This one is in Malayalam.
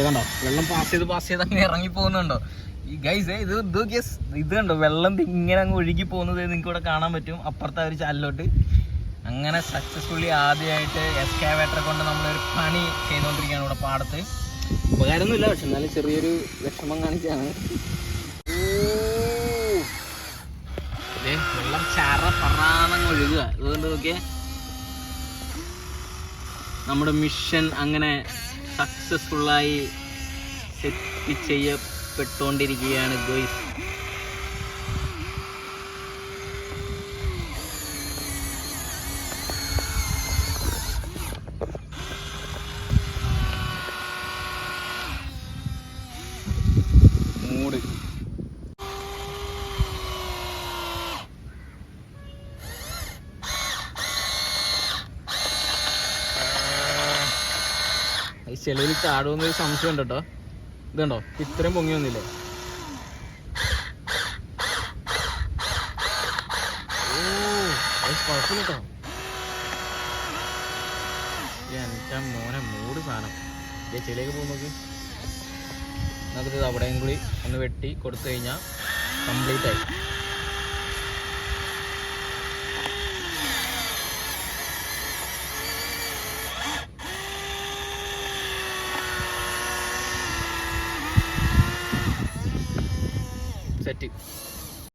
കണ്ടോ വെള്ളം പാസ് ചെയ്ത് അങ്ങ് ഇറങ്ങി പോകുന്നുണ്ടോ ഈ ഗൈസ്. ഇത് കണ്ടോ വെള്ളം ഇങ്ങനെ അങ്ങ് ഒഴുകി പോകുന്നത് നിങ്ങൾക്ക് ഇവിടെ കാണാൻ പറ്റും അപ്പുറത്തെ ഒരു ചാലിലോട്ട്. അങ്ങനെ സക്സസ്ഫുള്ളി ആദ്യമായിട്ട് എക്സ്കാവേറ്ററെ കൊണ്ട് നമ്മളൊരു പണി ചെയ്തുകൊണ്ടിരിക്കുകയാണ് ഇവിടെ പാടത്ത്. ഉപകാരമൊന്നുമില്ല, പക്ഷെ എന്നാലും ചെറിയൊരു വിഷമം കാണിച്ചാണ്. വെള്ളം ചറ പറന്നങ്ങ് ഒഴുകുക. അതുകൊണ്ട് നോക്കിയേ നമ്മുടെ മിഷൻ അങ്ങനെ സക്സസ്ഫുള്ളായി സെറ്റ് ചെയ്യപ്പെട്ടുകൊണ്ടിരിക്കുകയാണ് ഗോയ്സ്. മൂട് ചെളിയിൽ ചാടുമെന്നൊരു സംശയം ഉണ്ട് കേട്ടോ. ഇതുണ്ടോ ഇത്രയും പൊങ്ങി വന്നില്ലേ. കുഴപ്പമില്ല കേട്ടോ. എൻ്റെ മോനെ മൂട് സാധനം ചെളിയൊക്കെ പോകും നോക്ക്. നമുക്കിത് അവിടെയും കൂടി ഒന്ന് വെട്ടി കൊടുത്തു കഴിഞ്ഞാൽ കംപ്ലീറ്റ് ആയി. സെറ്റ്.